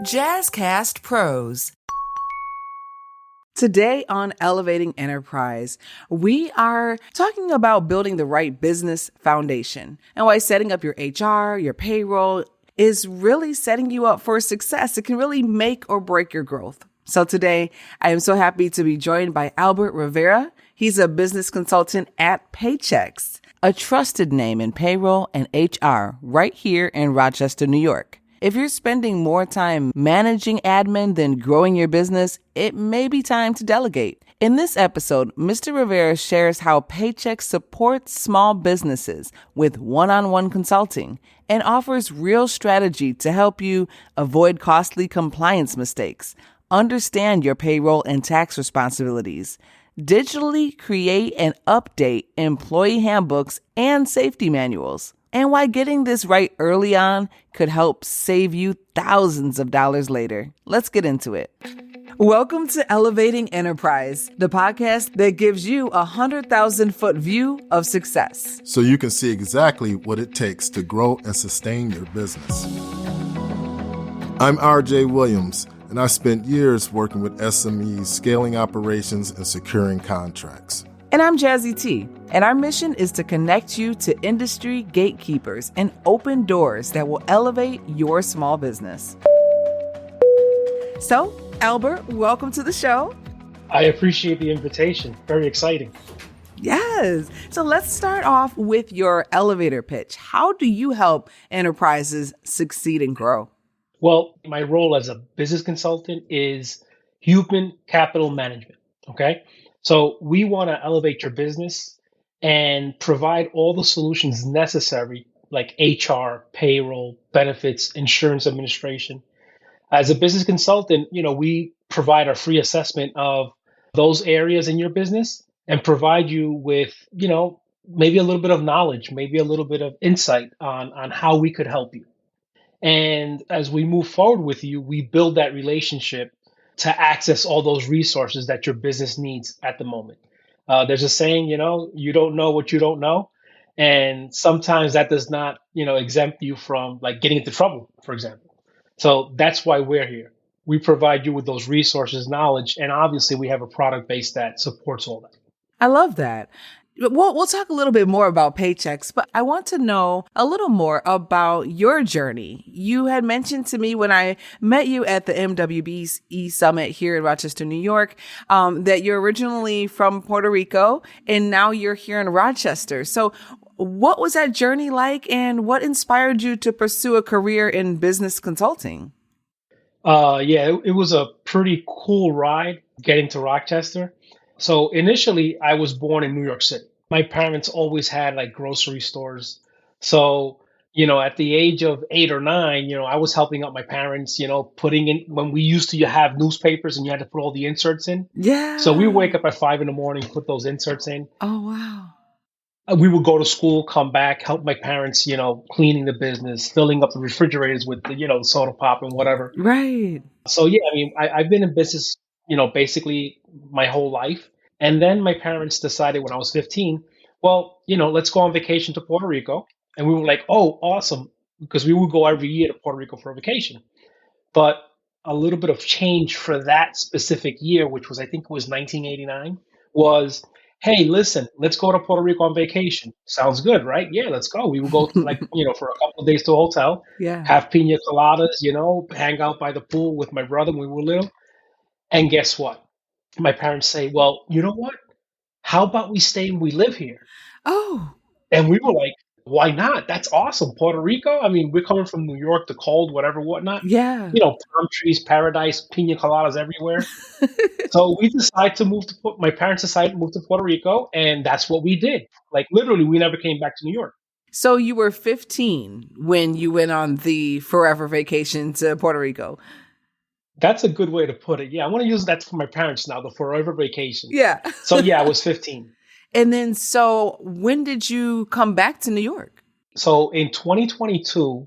Jazzcast Pros. Today on Elevating Enterprise, we are talking about building the right business foundation and why setting up your HR, your payroll is really setting you up for success. It can really make or break your growth. So today, I am so happy to be joined by Albert Rivera. He's a business consultant at Paychex, a trusted name in payroll and HR right here in Rochester, New York. If you're spending more time managing admin than growing your business, it may be time to delegate. In this episode, Mr. Rivera shares how Paychex supports small businesses with one-on-one consulting and offers real strategy to help you avoid costly compliance mistakes, understand your payroll and tax responsibilities, digitally create and update employee handbooks and safety manuals, and why getting this right early on could help save you thousands of dollars later. Let's get into it. Welcome to Elevating Enterprise, the podcast that gives you a 100,000-foot view of success, so you can see exactly what it takes to grow and sustain your business. I'm RJ WIlliams, and I spent years working with SMEs, scaling operations and securing contracts. And I'm Jazzy T, and our mission is to connect you to industry gatekeepers and open doors that will elevate your small business. So, Albert, welcome to the show. I appreciate the invitation. Very exciting. Yes. So let's start off with your elevator pitch. How do you help enterprises succeed and grow? Well, my role as a business consultant is human capital management. Okay. So we want to elevate your business and provide all the solutions necessary, like HR, payroll, benefits, insurance administration. As a business consultant, we provide a free assessment of those areas in your business and provide you with, maybe a little bit of knowledge, maybe a little bit of insight on how we could help you. And as we move forward with you, we build that relationship to access all those resources that your business needs at the moment. There's a saying, you don't know what you don't know. And sometimes that does not, exempt you from like getting into trouble, for example. So that's why we're here. We provide you with those resources, knowledge, and obviously we have a product base that supports all that. I love that. We'll talk a little bit more about Paychex, but I want to know a little more about your journey. You had mentioned to me when I met you at the MWBE Summit here in Rochester, New York, that you're originally from Puerto Rico and now you're here in Rochester. So what was that journey like and what inspired you to pursue a career in business consulting? It was a pretty cool ride getting to Rochester. So initially, I was born in New York City. My parents always had like grocery stores. So, at the age of 8 or 9, I was helping out my parents, putting in when we used to have newspapers and you had to put all the inserts in. Yeah. So we wake up at 5 a.m, put those inserts in. Oh, wow. We would go to school, come back, help my parents, cleaning the business, filling up the refrigerators with the, soda pop and whatever. Right. So, yeah, I've been in business basically my whole life. And then my parents decided when I was 15, well, let's go on vacation to Puerto Rico. And we were like, oh, awesome. Because we would go every year to Puerto Rico for a vacation. But a little bit of change for that specific year, which was, I think it was 1989, was, hey, listen, let's go to Puerto Rico on vacation. Sounds good, right? Yeah, let's go. We would go for a couple of days to a hotel, have pina coladas, hang out by the pool with my brother when we were little. And guess what? My parents say, well, you know what? How about we stay and we live here? Oh. And we were like, why not? That's awesome. Puerto Rico. We're coming from New York, the cold, whatever, whatnot. Yeah. Palm trees, paradise, pina coladas everywhere. So my parents decided to move to Puerto Rico. And that's what we did. Like literally, we never came back to New York. So you were 15 when you went on the forever vacation to Puerto Rico. That's a good way to put it. Yeah, I want to use that for my parents now, the forever vacation. Yeah. So yeah, I was 15. And then, so when did you come back to New York? So in 2022,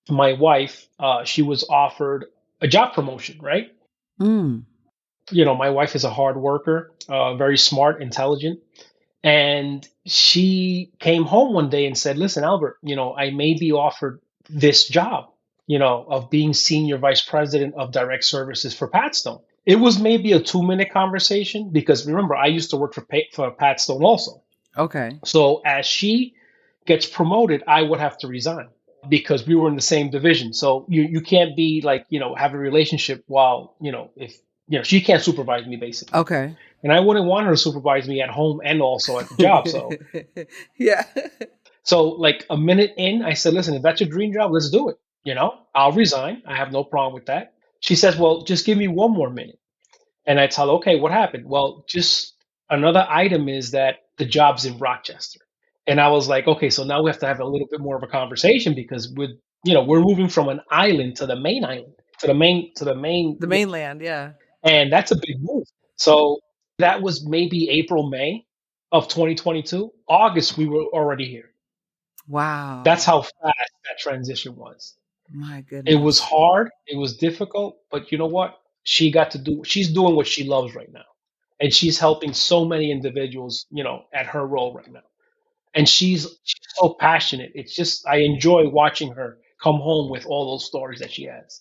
my wife, she was offered a job promotion, right? Mm. My wife is a hard worker, very smart, intelligent. And she came home one day and said, listen, Albert, I may be offered this job. of being senior vice president of direct services for Pat Stone. It was maybe a 2-minute conversation because remember, I used to work for Pat Stone also. Okay. So as she gets promoted, I would have to resign because we were in the same division. So you can't be like, have a relationship while, if, she can't supervise me basically. Okay. And I wouldn't want her to supervise me at home and also at the job. So, yeah. so like a minute in, I said, listen, if that's your dream job, let's do it. I'll resign. I have no problem with that. She says, well, just give me one more minute. And I tell her, okay, what happened? Well, just another item is that the job's in Rochester. And I was like, okay, so now we have to have a little bit more of a conversation because we're moving from an island to the main island, to the mainland. Yeah. And that's a big move. So that was maybe April, May of 2022. August, we were already here. Wow. That's how fast that transition was. My goodness. It was hard. It was difficult. But you know what? She's doing what she loves right now. And she's helping so many individuals, at her role right now. And she's so passionate. It's just, I enjoy watching her come home with all those stories that she has.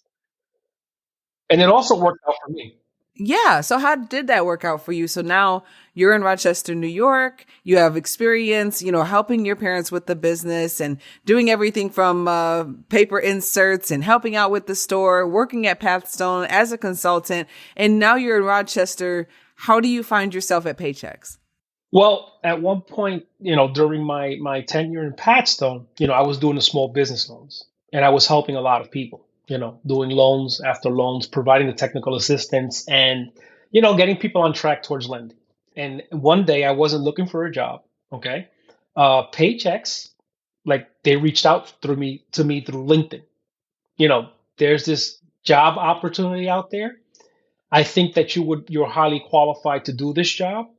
And it also worked out for me. Yeah. So how did that work out for you? So now you're in Rochester, New York. You have experience, helping your parents with the business and doing everything from paper inserts and helping out with the store, working at Pat Stone as a consultant. And now you're in Rochester. How do you find yourself at Paychex? Well, at one point, during my tenure in Pat Stone, I was doing the small business loans and I was helping a lot of people. Doing loans after loans, providing the technical assistance and, getting people on track towards lending. And one day I wasn't looking for a job. Okay. Paychex, like they reached out to me through LinkedIn. There's this job opportunity out there. I think that you're highly qualified to do this job.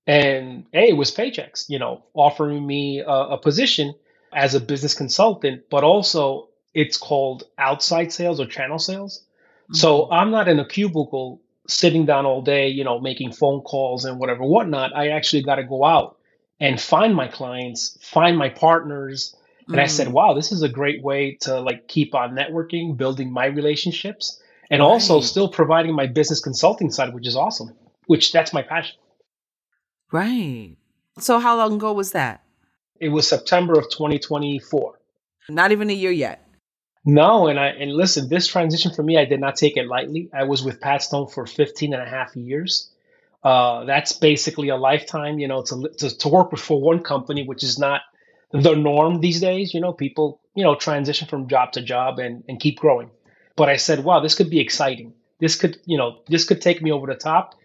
And hey, it was Paychex, offering me a position as a business consultant, but also it's called outside sales or channel sales. Mm-hmm. So I'm not in a cubicle sitting down all day, making phone calls and whatnot. I actually got to go out and find my clients, find my partners. And I said, wow, this is a great way to like keep on networking, building my relationships, and also still providing my business consulting side, which is awesome, that's my passion. Right. So how long ago was that? It was September of 2024. Not even a year yet. No, and listen, this transition for me, I did not take it lightly. I was with Pat Stone for 15 and a half years. That's basically a lifetime, to work for one company, which is not the norm these days. People, transition from job to job and keep growing. But I said, wow, this could be exciting. This could take me over the top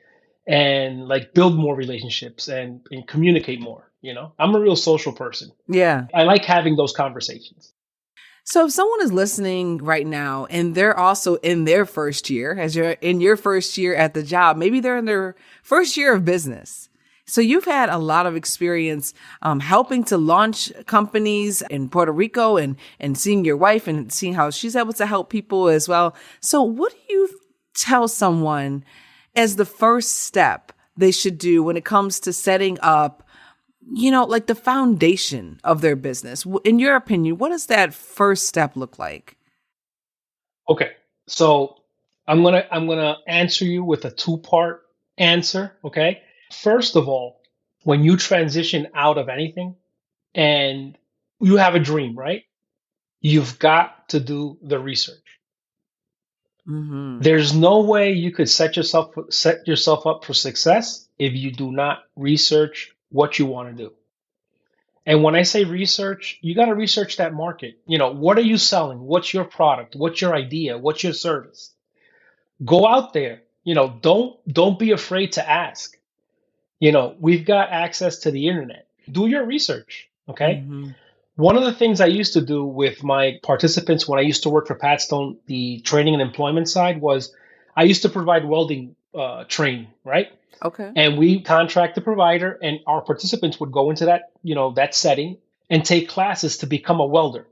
and like build more relationships and communicate more. I'm a real social person. Yeah. I like having those conversations. So if someone is listening right now and they're also in their first year, as you're in your first year at the job, maybe they're in their first year of business. So you've had a lot of experience helping to launch companies in Puerto Rico and seeing your wife and seeing how she's able to help people as well. So what do you tell someone as the first step they should do when it comes to setting up, like the foundation of their business? In your opinion, what does that first step look like? Okay. So I'm going to answer you with a 2-part answer. Okay. First of all, when you transition out of anything and you have a dream, right? You've got to do the research. Mm-hmm. There's no way you could set yourself up for success if you do not research what you want to do. And when I say research, you got to research that market. What are you selling? What's your product? What's your idea? What's your service? Go out there. Don't be afraid to ask. We've got access to the internet. Do your research. Okay. Mm-hmm. One of the things I used to do with my participants when I used to work for Pat Stone, the training and employment side, was I used to provide welding training, right? Okay. And we contract the provider, and our participants would go into that, that setting and take classes to become a welder.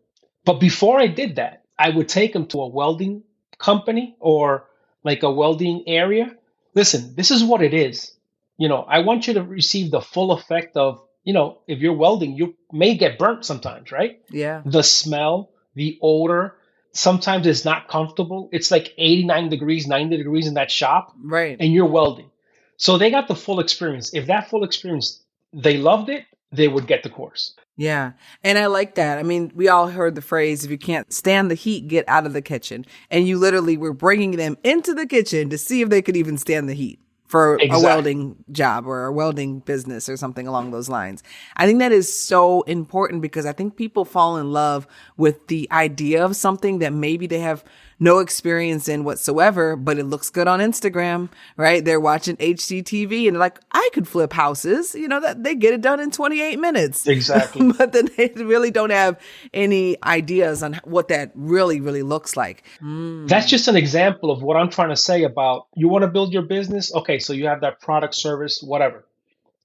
But before I did that, I would take them to a welding company or like a welding area. Listen, this is what it is. I want you to receive the full effect of, if you're welding, you may get burnt sometimes, right? Yeah. The smell, the odor, sometimes it's not comfortable. It's like 89 degrees, 90 degrees in that shop, Right. and you're welding. So they got the full experience. If that full experience, they loved it, they would get the course. Yeah. And I like that. I mean, we all heard the phrase, if you can't stand the heat, get out of the kitchen. And you literally were bringing them into the kitchen to see if they could even stand the heat for a welding job or a welding business or something along those lines. I think that is so important because I think people fall in love with the idea of something that maybe they have no experience in whatsoever, but it looks good on Instagram, right? They're watching HGTV and like, I could flip houses, that they get it done in 28 minutes. Exactly. But then they really don't have any ideas on what that really, really looks like. That's just an example of what I'm trying to say about you want to build your business. Okay, so you have that product, service, whatever.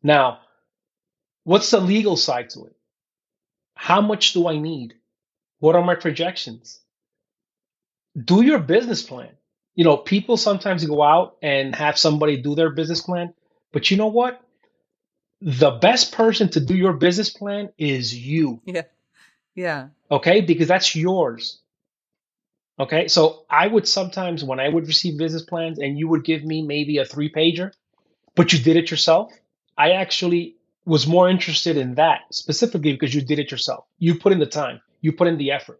Now, what's the legal side to it? How much do I need? What are my projections? Do your business plan. People sometimes go out and have somebody do their business plan, but you know what? The best person to do your business plan is you. Yeah. Yeah. Okay? Because that's yours. Okay? So I would sometimes, when I would receive business plans and you would give me maybe a 3-pager, but you did it yourself, I actually was more interested in that specifically because you did it yourself. You put in the time, you put in the effort.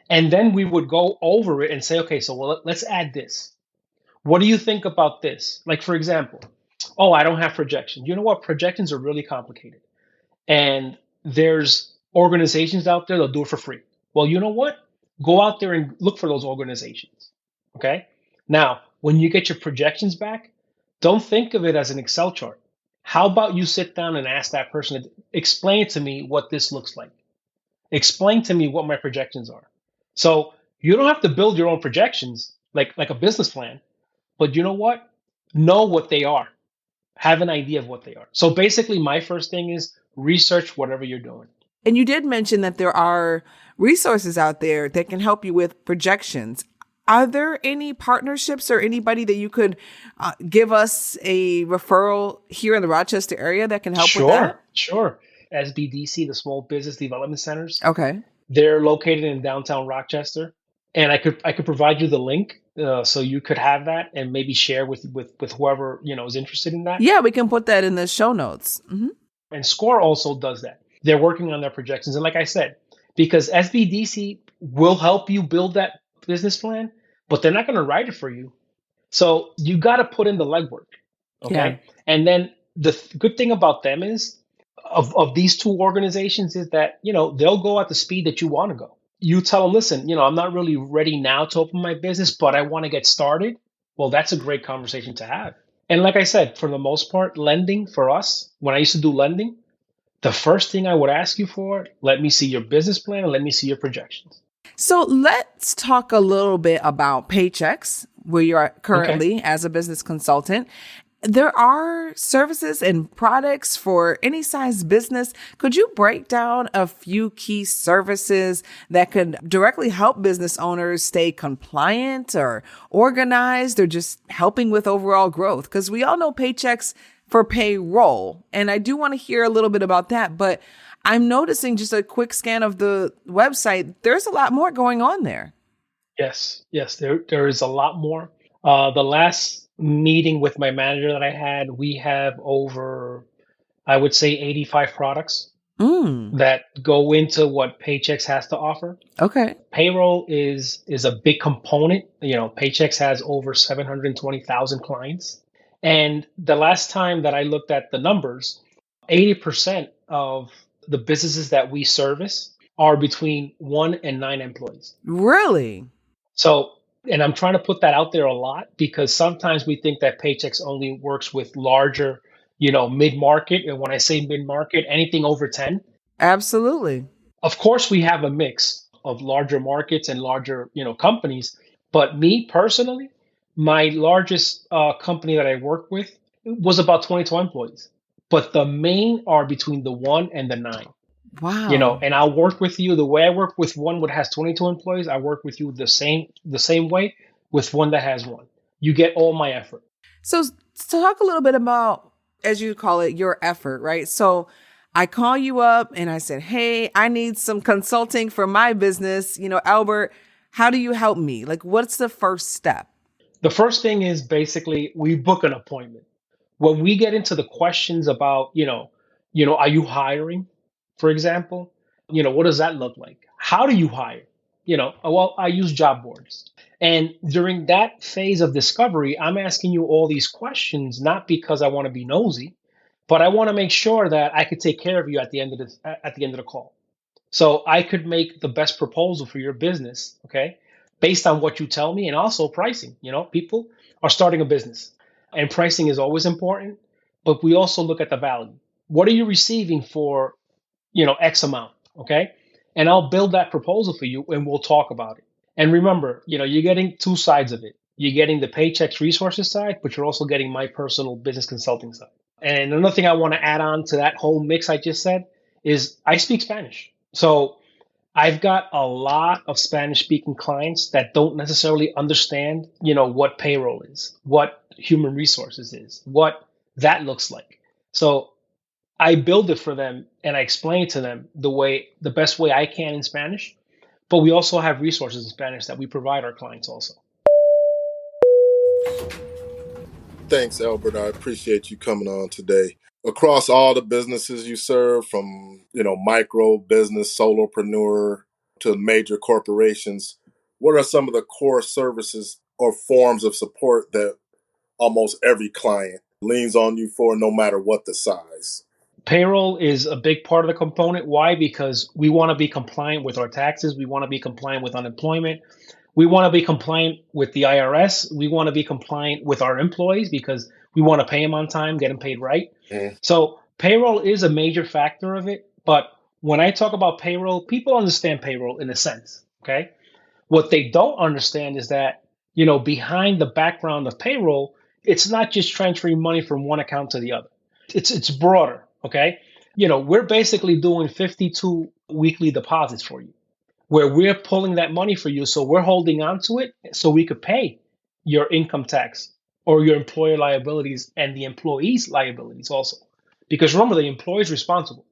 And then we would go over it and say, okay, so let's add this. What do you think about this? Like, for example, I don't have projections. You know what? Projections are really complicated. And there's organizations out there that'll do it for free. Well, you know what? Go out there and look for those organizations. Okay? Now, when you get your projections back, don't think of it as an Excel chart. How about you sit down and ask that person to explain to me what this looks like? Explain to me what my projections are. So you don't have to build your own projections like a business plan, but you know what? Know what they are. Have an idea of what they are. So basically, my first thing is research whatever you're doing. And you did mention that there are resources out there that can help you with projections. Are there any partnerships or anybody that you could give us a referral here in the Rochester area that can help with that? Sure. SBDC, the Small Business Development Centers. Okay. They're located in downtown Rochester, and I could provide you the link so you could have that and maybe share with whoever is interested in that. Yeah, we can put that in the show notes. Mm-hmm. And SCORE also does that. They're working on their projections, and like I said, because SBDC will help you build that business plan, but they're not going to write it for you. So you got to put in the legwork, okay? Yeah. And then the good thing about them is. Of these two organizations is that, they'll go at the speed that you want to go. You tell them, listen, I'm not really ready now to open my business, but I want to get started. Well, that's a great conversation to have. And like I said, for the most part, lending for us, when I used to do lending, the first thing I would ask you for, let me see your business plan and let me see your projections. So let's talk a little bit about Paychex, where you are currently as a business consultant. There are services and products for any size business. Could you break down a few key services that could directly help business owners stay compliant or organized or just helping with overall growth? Because we all know Paychex for payroll. And I do want to hear a little bit about that. But I'm noticing just a quick scan of the website. There's a lot more going on there. Yes, there is a lot more. The last meeting with my manager that I had, we have over, I would say, 85 products that go into what Paychex has to offer. Okay. Payroll is a big component. Paychex has over 720,000 clients. And the last time that I looked at the numbers, 80% of the businesses that we service are between 1 and 9 employees. Really? So, and I'm trying to put that out there a lot because sometimes we think that Paychex only works with larger, mid-market. And when I say mid-market, anything over 10. Absolutely. Of course, we have a mix of larger markets and larger, companies. But me personally, my largest company that I work with was about 22 employees. But the main are between the 1 and the 9. Wow. And I'll work with you the way I work with one that has 22 employees. I work with you the same way with one that has 1. You get all my effort. So talk a little bit about, as you call it, your effort, right? So I call you up and I said, hey, I need some consulting for my business. Albert, How do you help me? Like, what's the first step? The first thing is basically we book an appointment. When we get into the questions about, are you hiring, for example? What does that look like? How do you hire? Well, I use job boards. And during that phase of discovery, I'm asking you all these questions, not because I want to be nosy, but I want to make sure that I could take care of you at the end of the call. So I could make the best proposal for your business, okay, based on what you tell me, and also pricing. People are starting a business, and pricing is always important, but we also look at the value. What are you receiving for, X amount, okay? And I'll build that proposal for you, and we'll talk about it. And remember, you're getting two sides of it. You're getting the Paychex resources side, but you're also getting my personal business consulting side. And another thing I want to add on to that whole mix I just said is I speak Spanish. So I've got a lot of Spanish speaking clients that don't necessarily understand, what payroll is, what human resources is, what that looks like. So I build it for them and I explain it to them the best way I can in Spanish. But we also have resources in Spanish that we provide our clients also. Thanks, Albert. I appreciate you coming on today. Across all the businesses you serve, from micro business, solopreneur to major corporations, what are some of the core services or forms of support that almost every client leans on you for, no matter what the size? Payroll is a big part of the component. Why? Because we want to be compliant with our taxes. We want to be compliant with unemployment. We want to be compliant with the IRS. We want to be compliant with our employees because we want to pay them on time, get them paid right. So payroll is a major factor of it. But when I talk about payroll, people understand payroll in a sense. Okay. What they don't understand is that, behind the background of payroll, it's not just transferring money from one account to the other. It's broader. Okay. We're basically doing 52 weekly deposits for you, where we're pulling that money for you. So we're holding on to it so we could pay your income tax or your employer liabilities and the employee's liabilities also. Because remember, the employee is responsible.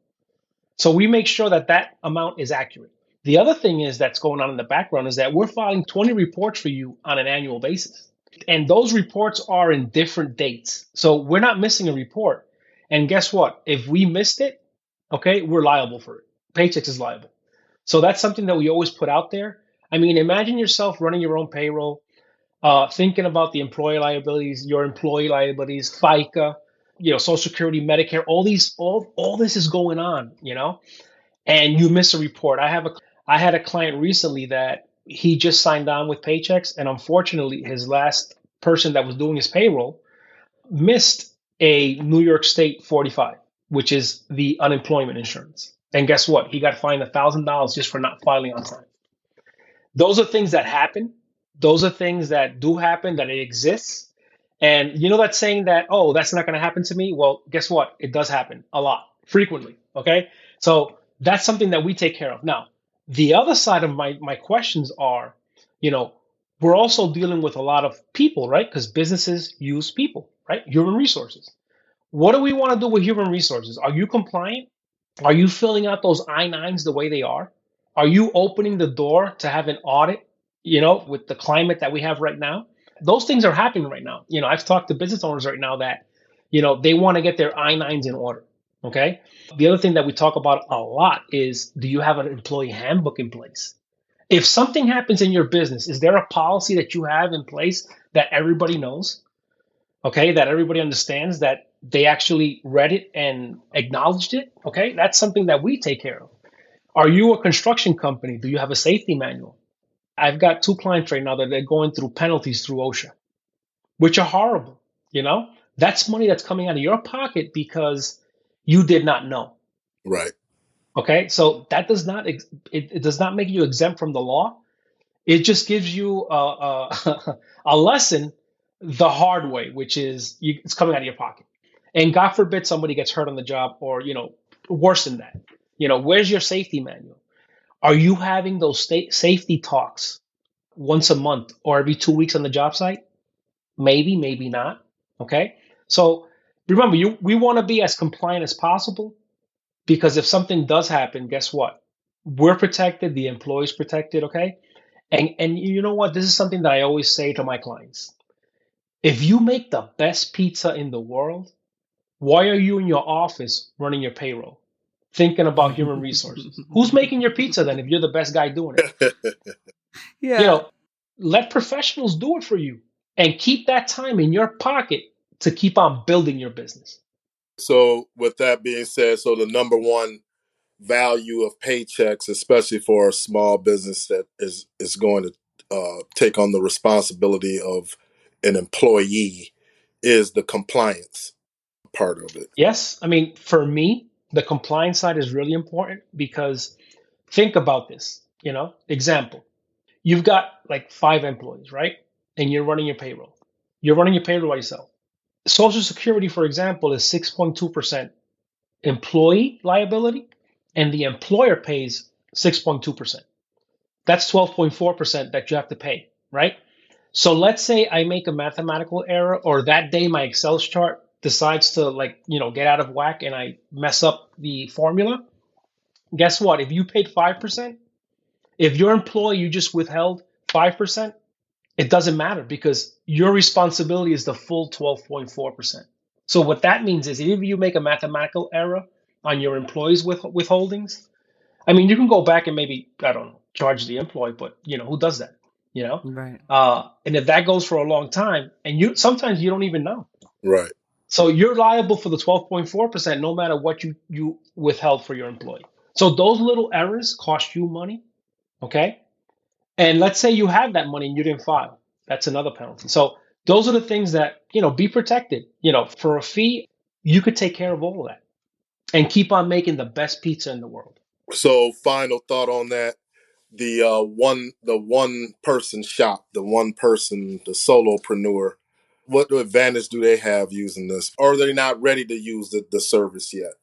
So we make sure that that amount is accurate. The other thing is that's going on in the background is that we're filing 20 reports for you on an annual basis. And those reports are in different dates. So we're not missing a report. And guess what? If we missed it, okay, we're liable for it. Paychex is liable. So that's something that we always put out there. I mean, imagine yourself running your own payroll, thinking about the employee liabilities, your employee liabilities, FICA, Social Security, Medicare, all this is going on, and you miss a report. I had a client recently that he just signed on with Paychex, and unfortunately, his last person that was doing his payroll missed a New York State 45, which is the unemployment insurance. And guess what? He got fined $1,000 just for not filing on time. Those are things that happen. Those are things that do happen, that it exists. And that saying that, oh, that's not going to happen to me. Well, guess what? It does happen a lot, frequently. Okay. So that's something that we take care of. Now, the other side of my questions are, we're also dealing with a lot of people, right? Because businesses use people, right? Human resources. What do we want to do with human resources? Are you compliant? Are you filling out those I-9s the way they are? Are you opening the door to have an audit, with the climate that we have right now? Those things are happening right now. I've talked to business owners right now that, they want to get their I-9s in order. Okay. The other thing that we talk about a lot is, do you have an employee handbook in place? If something happens in your business, is there a policy that you have in place that everybody knows? Okay, that everybody understands, that they actually read it and acknowledged it? Okay, that's something that we take care of. Are you a construction company? Do you have a safety manual? I've got 2 clients right now that they're going through penalties through OSHA, which are horrible. That's money that's coming out of your pocket because you did not know. Right. Okay, so that does not it does not make you exempt from the law. It just gives you a lesson the hard way, which is it's coming out of your pocket. And God forbid somebody gets hurt on the job, or worse than that. Where's your safety manual? Are you having those safety talks once a month or every 2 weeks on the job site? Maybe, maybe not. Okay, so remember, we want to be as compliant as possible. Because if something does happen, guess what? We're protected, the employee's protected, okay? And you know what? This is something that I always say to my clients. If you make the best pizza in the world, why are you in your office running your payroll, thinking about human resources? Who's making your pizza then if you're the best guy doing it? You Yeah. know, let professionals do it for you and keep that time in your pocket to keep on building your business. So with that being said, so the number one value of Paychex, especially for a small business that is going to take on the responsibility of an employee, is the compliance part of it. Yes, I mean, for me, the compliance side is really important because think about this, example. You've got like 5 employees, right? And you're running your payroll. You're running your payroll by yourself. Social Security, for example, is 6.2% employee liability, and the employer pays 6.2%. That's 12.4% that you have to pay, right? So let's say I make a mathematical error, or that day my Excel chart decides to get out of whack and I mess up the formula. Guess what? If you paid 5%, if your employee you just withheld 5%, it doesn't matter because your responsibility is the full 12.4%. So what that means is if you make a mathematical error on your employees' withholdings, I mean, you can go back and maybe, I don't know, charge the employee, but who does that? Right. And if that goes for a long time, and sometimes you don't even know. Right. So you're liable for the 12.4% no matter what you withheld for your employee. So those little errors cost you money, okay? And let's say you have that money and you didn't file. That's another penalty. So those are the things that, be protected. For a fee, you could take care of all of that and keep on making the best pizza in the world. So final thought on that. The one person shop, the one person, the solopreneur, what advantage do they have using this? Or are they not ready to use the service yet?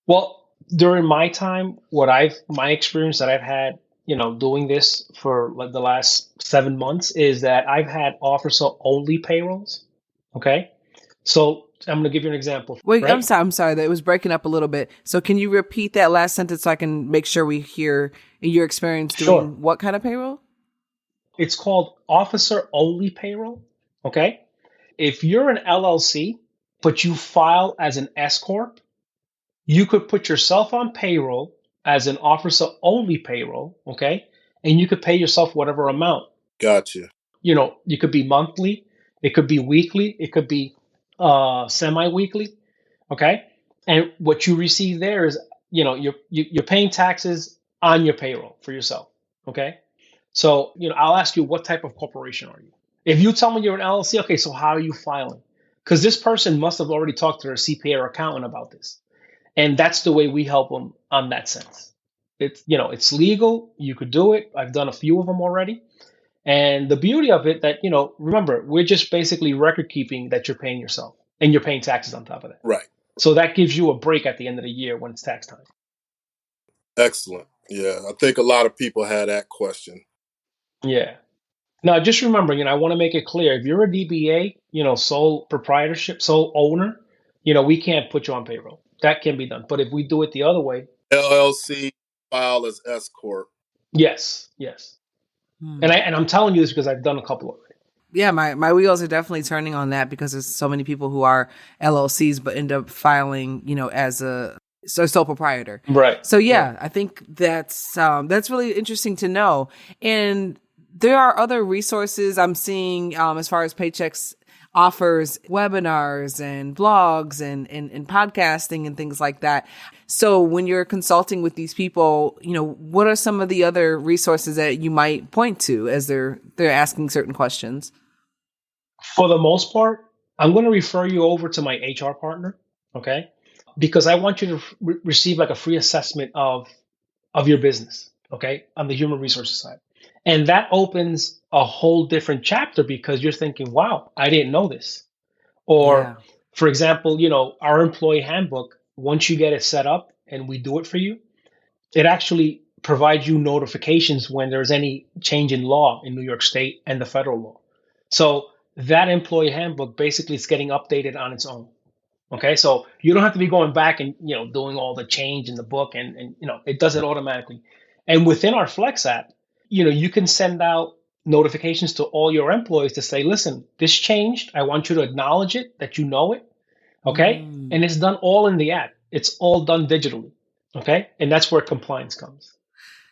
Well, during my time, my experience that I've had, doing this for like the last 7 months is that I've had officer only payrolls. Okay. So I'm going to give you an example, Wait, right? I'm sorry that it was breaking up a little bit. So can you repeat that last sentence so I can make sure we hear your experience doing Sure. what kind of payroll? It's called officer only payroll. Okay. If you're an LLC, but you file as an S Corp, you could put yourself on payroll as an officer only payroll. Okay. And you could pay yourself whatever amount. Gotcha. You could be monthly, it could be weekly, it could be semi-weekly. Okay. And what you receive there is, you're paying taxes on your payroll for yourself. Okay. So, I'll ask you, what type of corporation are you? If you tell me you're an LLC, okay, so how are you filing? Because this person must have already talked to their CPA or accountant about this. And that's the way we help them on that sense. It's legal. You could do it. I've done a few of them already. And the beauty of it that, remember, we're just basically record keeping that you're paying yourself and you're paying taxes on top of that. Right. So that gives you a break at the end of the year when it's tax time. Excellent. Yeah, I think a lot of people had that question. Yeah. Now, just remember, I want to make it clear. If you're a DBA, sole proprietorship, sole owner, we can't put you on payroll. That can be done. But if we do it the other way, LLC file as S Corp. yes. And I'm telling you this because I've done a couple already. Yeah, my wheels are definitely turning on that because there's so many people who are LLCs but end up filing, as a sole proprietor. Right. So yeah, I think that's really interesting to know. And there are other resources I'm seeing as far as Paychex offers webinars and blogs and podcasting and things like that. So when you're consulting with these people, what are some of the other resources that you might point to as they're asking certain questions? For the most part, I'm going to refer you over to my HR partner, okay? Because I want you to receive like a free assessment of your business, okay, on the human resources side. And that opens a whole different chapter because you're thinking, wow, I didn't know this. Or, for example, our employee handbook, once you get it set up and we do it for you, it actually provides you notifications when there's any change in law in New York State and the federal law. So that employee handbook basically is getting updated on its own. Okay, so you don't have to be going back and doing all the change in the book, and it does it automatically. And within our Flex app, You can send out notifications to all your employees to say, listen, this changed. I want you to acknowledge it, that you know it. Okay. And it's done all in the app. It's all done digitally. Okay. And that's where compliance comes.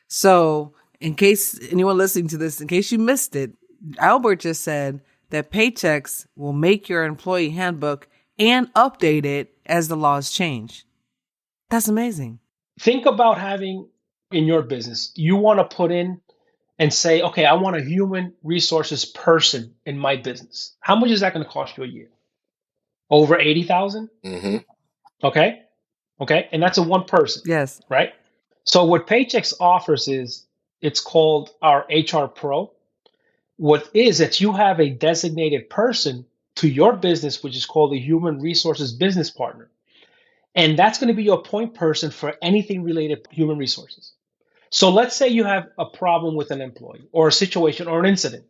So, in case anyone listening to this, in case you missed it, Albert just said that Paychex will make your employee handbook and update it as the laws change. That's amazing. Think about having in your business, you want to put in and say, okay, I want a human resources person in my business. How much is that going to cost you a year? Over 80,000? Mm-hmm. Okay. Okay. And that's a one person. Yes. Right. So what Paychex offers is it's called our HR Pro. What is that you have a designated person to your business, which is called a human resources business partner. And that's going to be your point person for anything related to human resources. So let's say you have a problem with an employee or a situation or an incident,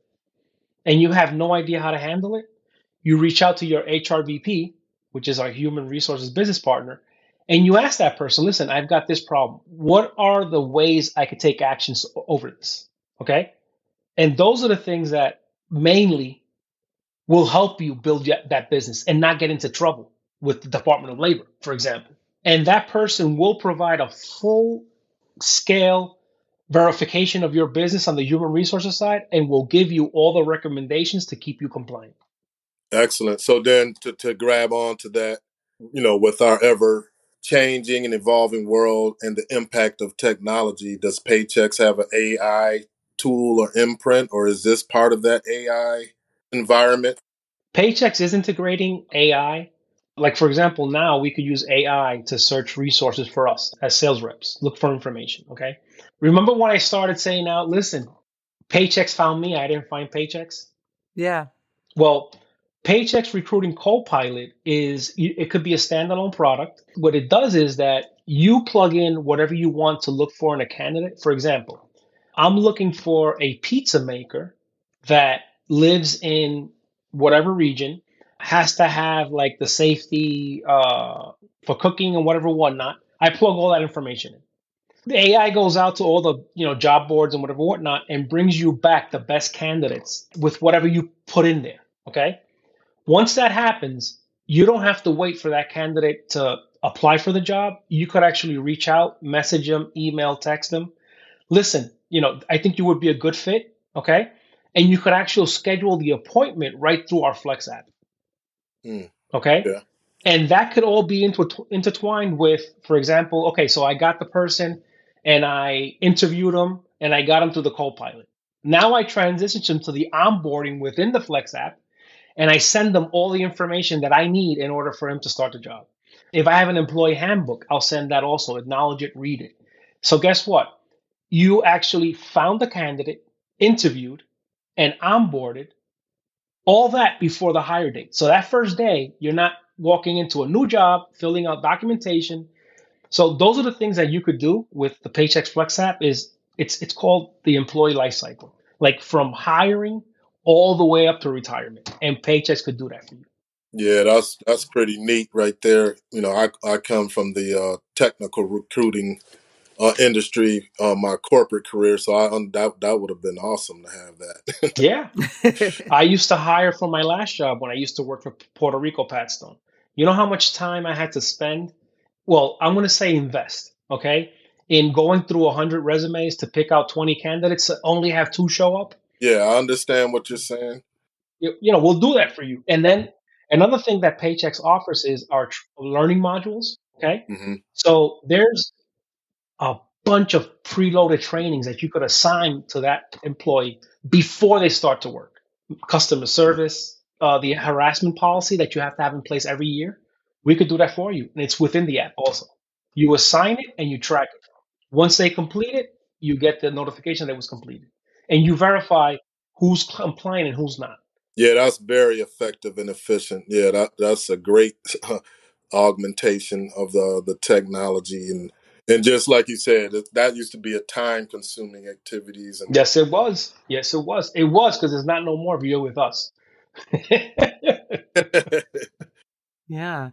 and you have no idea how to handle it. You reach out to your HR VP, which is our human resources business partner, and you ask that person, listen, I've got this problem. What are the ways I could take actions over this? Okay. And those are the things that mainly will help you build that business and not get into trouble with the Department of Labor, for example. And that person will provide a full scale verification of your business on the human resources side and will give you all the recommendations to keep you compliant. Excellent. So then to grab on to that, with our ever changing and evolving world and the impact of technology, does Paychex have an AI tool or imprint, or is this part of that AI environment? Paychex is integrating AI. Like, for example, now we could use AI to search resources for us as sales reps, look for information. Okay. Remember when I started saying out, listen, Paychex found me, I didn't find Paychex? Yeah. Well, Paychex Recruiting Co-Pilot it could be a standalone product. What it does is that you plug in whatever you want to look for in a candidate. For example, I'm looking for a pizza maker that lives in whatever region, has to have like the safety for cooking and whatever whatnot. I plug all that information in. The AI goes out to all the job boards and whatever whatnot and brings you back the best candidates with whatever you put in there. Okay. Once that happens, you don't have to wait for that candidate to apply for the job. You could actually reach out, message them, email, text them. Listen, I think you would be a good fit. Okay. And you could actually schedule the appointment right through our Flex app. Okay. Yeah. And that could all be intertwined with, for example, okay, so I got the person and I interviewed them and I got them through the co-pilot. Now I transition them to the onboarding within the Flex app and I send them all the information that I need in order for him to start the job. If I have an employee handbook, I'll send that also, acknowledge it, read it. So guess what? You actually found the candidate, interviewed, and onboarded, all that before the hire date. So that first day, you're not walking into a new job, filling out documentation. So those are the things that you could do with the Paychex Flex app. It's called the employee life cycle, like from hiring all the way up to retirement. And Paychex could do that for you. Yeah, that's pretty neat right there. I come from the technical recruiting industry, my corporate career, so that would have been awesome to have that. Yeah. I used to hire for my last job when I used to work for Puerto Rico Patstone. You know how much time I had to spend? Well, I'm going to say invest, okay, in going through 100 resumes to pick out 20 candidates, only have 2 show up. Yeah, I understand what you're saying. We'll do that for you. And then another thing that Paychex offers is our learning modules, okay? Mm-hmm. So there's a bunch of preloaded trainings that you could assign to that employee before they start to work. Customer service, the harassment policy that you have to have in place every year. We could do that for you. And it's within the app also. You assign it and you track it. Once they complete it, you get the notification that it was completed. And you verify who's compliant and who's not. Yeah, that's very effective and efficient. Yeah, that's a great augmentation of the technology. And just like you said, that used to be a time-consuming activities. And yes, it was. Yes, it was. It was because there's not no more if you're with us. Yeah.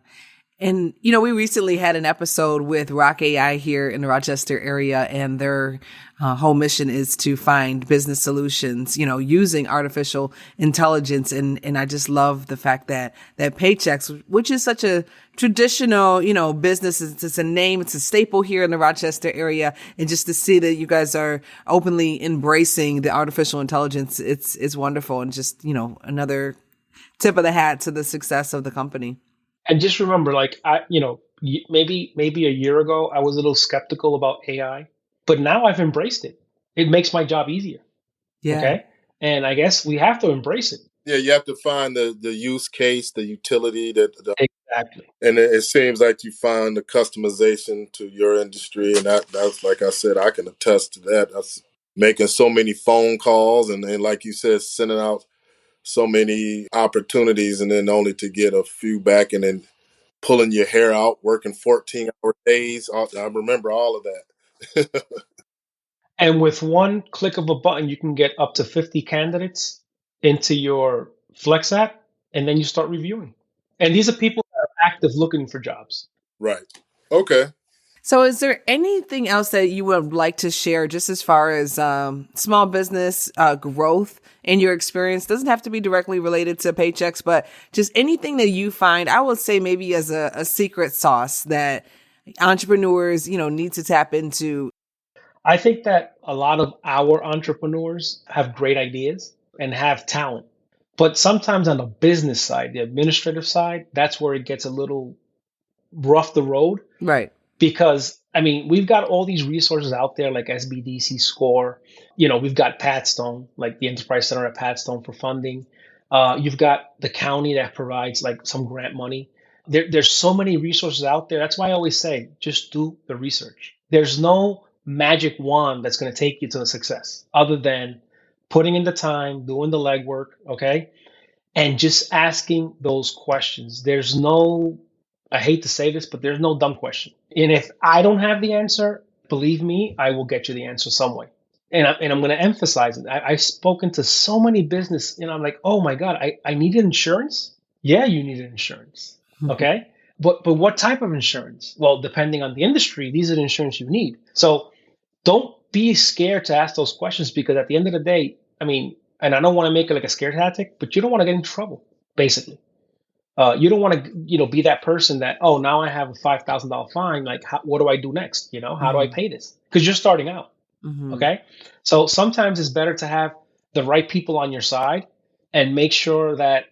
And, we recently had an episode with Rock AI here in the Rochester area, and they're whole mission is to find business solutions, using artificial intelligence. And I just love the fact that Paychex, which is such a traditional, business, it's a name, it's a staple here in the Rochester area. And just to see that you guys are openly embracing the artificial intelligence, it's wonderful. And just, another tip of the hat to the success of the company. And just remember, maybe a year ago, I was a little skeptical about AI, but now I've embraced it. It makes my job easier. Yeah. Okay. And I guess we have to embrace it. Yeah, you have to find the use case, the utility Exactly. And it seems like you find the customization to your industry. And that's, like I said, I can attest to that. That's making so many phone calls and like you said, sending out so many opportunities and then only to get a few back and then pulling your hair out, working 14-hour days. I remember all of that. And with one click of a button, you can get up to 50 candidates into your Flex app, and then you start reviewing. And these are people that are active looking for jobs. Right. Okay. So is there anything else that you would like to share just as far as small business growth in your experience? Doesn't have to be directly related to Paychex, but just anything that you find, I would say maybe as a secret sauce that entrepreneurs, need to tap into. I think that a lot of our entrepreneurs have great ideas and have talent. But sometimes on the business side, the administrative side, that's where it gets a little rough the road. Right. Because, we've got all these resources out there like SBDC Score. We've got Patstone, like the Enterprise Center at Patstone for funding. You've got the county that provides like some grant money. There's so many resources out there. That's why I always say, just do the research. There's no magic wand that's going to take you to a success other than putting in the time, doing the legwork, okay? And just asking those questions. There's no, I hate to say this, but there's no dumb question. And if I don't have the answer, believe me, I will get you the answer some way. And I'm going to emphasize it. I've spoken to so many business, and I'm like, oh my God, I needed insurance? Yeah, you needed insurance, okay? But what type of insurance? Well, depending on the industry, these are the insurance you need. So don't be scared to ask those questions because at the end of the day, and I don't want to make it like a scare tactic, but you don't want to get in trouble, basically. You don't want to, be that person that, oh, now I have a $5,000 fine. Like, what do I do next? How do I pay this? Because you're starting out. Mm-hmm. Okay. So sometimes it's better to have the right people on your side and make sure that,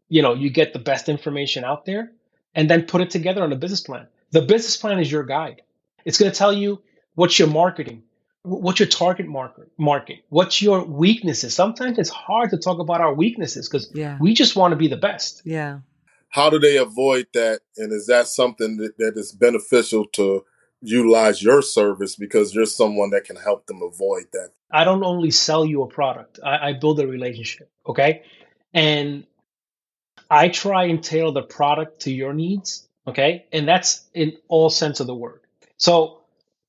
you get the best information out there and then put it together on a business plan. The business plan is your guide. It's going to tell you what's your marketing, what's your target market, what's your weaknesses. Sometimes it's hard to talk about our weaknesses because we just want to be the best. Yeah. How do they avoid that? And is that something that is beneficial to utilize your service because you're someone that can help them avoid that? I don't only sell you a product. I build a relationship. Okay. And I try and tailor the product to your needs. Okay. And that's in all sense of the word. So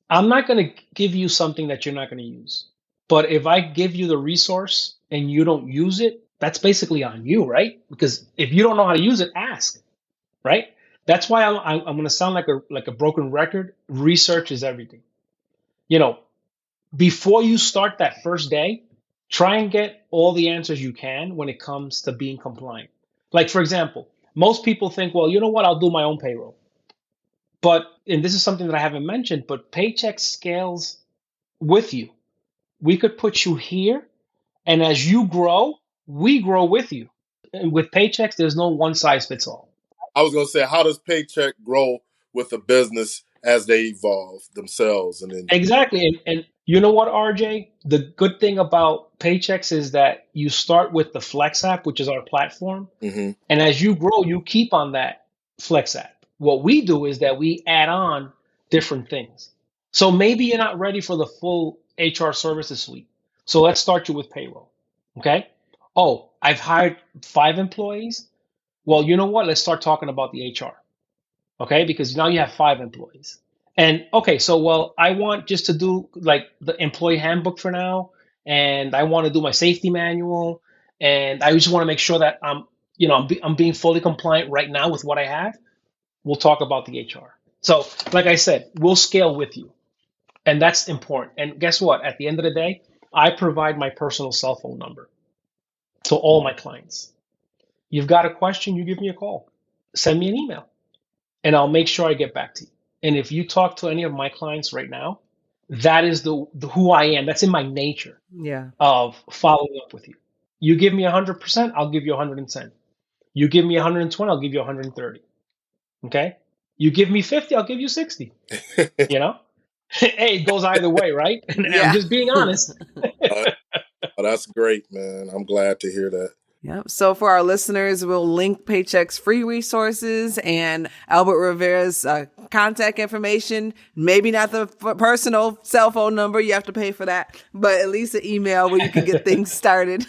I'm not going to give you something that you're not going to use. But if I give you the resource and you don't use it, that's basically on you, right? Because if you don't know how to use it, ask, right? That's why I'm going to sound like a broken record. Research is everything. Before you start that first day, try and get all the answers you can when it comes to being compliant. Like, for example, most people think, well, you know what? I'll do my own payroll. But, and this is something that I haven't mentioned, but Paychex scales with you. We could put you here, and as you grow, we grow with you. And with Paychex, there's no one size fits all. I was going to say, how does Paychex grow with a business as they evolve themselves? And then exactly. And you know what, RJ? The good thing about Paychex is that you start with the Flex app, which is our platform. Mm-hmm. And as you grow, you keep on that Flex app. What we do is that we add on different things. So maybe you're not ready for the full HR services suite. So let's start you with payroll. Okay. Oh, I've hired 5 employees. Well, you know what? Let's start talking about the HR. Okay. Because now you have 5 employees. And okay, so, well, I want just to do like the employee handbook for now. And I want to do my safety manual. And I just want to make sure that I'm being fully compliant right now with what I have. We'll talk about the HR. So like I said, we'll scale with you. And that's important. And guess what? At the end of the day, I provide my personal cell phone number to all my clients. You've got a question, you give me a call. Send me an email, and I'll make sure I get back to you. And if you talk to any of my clients right now, that is the who I am. That's in my nature of following up with you. You give me 100%, I'll give you 110. You give me 120, I'll give you 130. Okay? You give me 50, I'll give you 60. You know? Hey, it goes either way, right? And I'm just being honest. Oh, that's great, man. I'm glad to hear that. Yep. So for our listeners, we'll link Paychex free resources and Albert Rivera's contact information. Maybe not the personal cell phone number. You have to pay for that, but at least an email where you can get things started.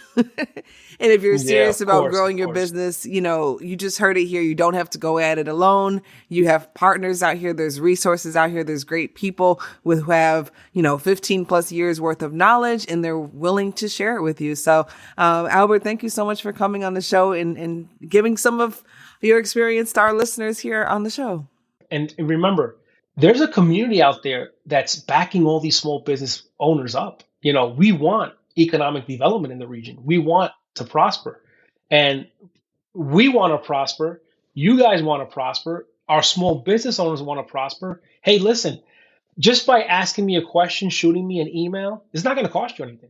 And if you're serious about growing your business, you just heard it here. You don't have to go at it alone. You have partners out here. There's resources out here. There's great people who have, 15 plus years worth of knowledge, and they're willing to share it with you. So, Albert, thank you so much for coming on the show and giving some of your experience to our listeners here on the show. And remember, there's a community out there that's backing all these small business owners up. We want economic development in the region. We want to prosper, and we want to prosper. You guys want to prosper. Our small business owners want to prosper. Hey, listen, just by asking me a question, shooting me an email, it's not going to cost you anything.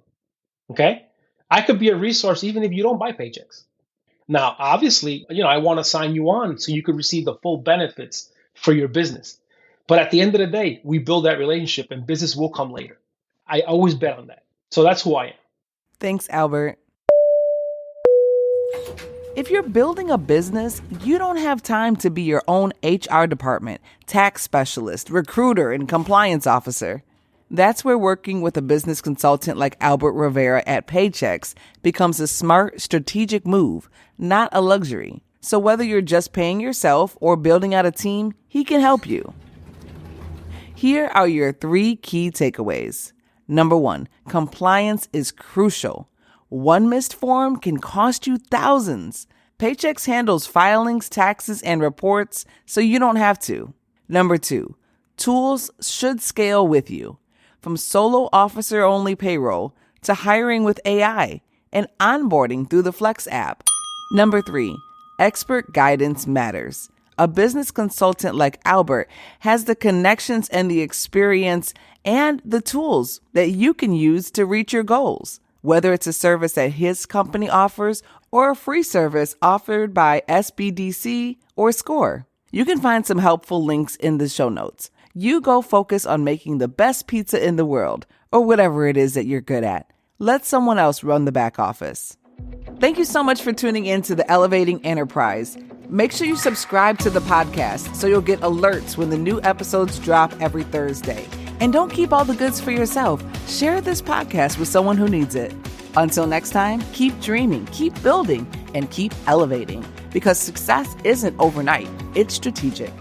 Okay? I could be a resource even if you don't buy Paychex. Now, obviously, I want to sign you on so you could receive the full benefits for your business. But at the end of the day, we build that relationship and business will come later. I always bet on that. So that's who I am. Thanks, Albert. If you're building a business, you don't have time to be your own HR department, tax specialist, recruiter, and compliance officer. That's where working with a business consultant like Albert Rivera at Paychex becomes a smart, strategic move, not a luxury. So whether you're just paying yourself or building out a team, he can help you. Here are your 3 key takeaways. Number 1, compliance is crucial. One missed form can cost you thousands. Paychex handles filings, taxes, and reports, so you don't have to. Number 2, tools should scale with you. From solo officer-only payroll to hiring with AI and onboarding through the Flex app. Number 3, expert guidance matters. A business consultant like Albert has the connections and the experience and the tools that you can use to reach your goals. Whether it's a service that his company offers or a free service offered by SBDC or SCORE. You can find some helpful links in the show notes. You go focus on making the best pizza in the world or whatever it is that you're good at. Let someone else run the back office. Thank you so much for tuning in to the Elevating Enterprise. Make sure you subscribe to the podcast so you'll get alerts when the new episodes drop every Thursday. And don't keep all the goods for yourself. Share this podcast with someone who needs it. Until next time, keep dreaming, keep building, and keep elevating. Because success isn't overnight, it's strategic.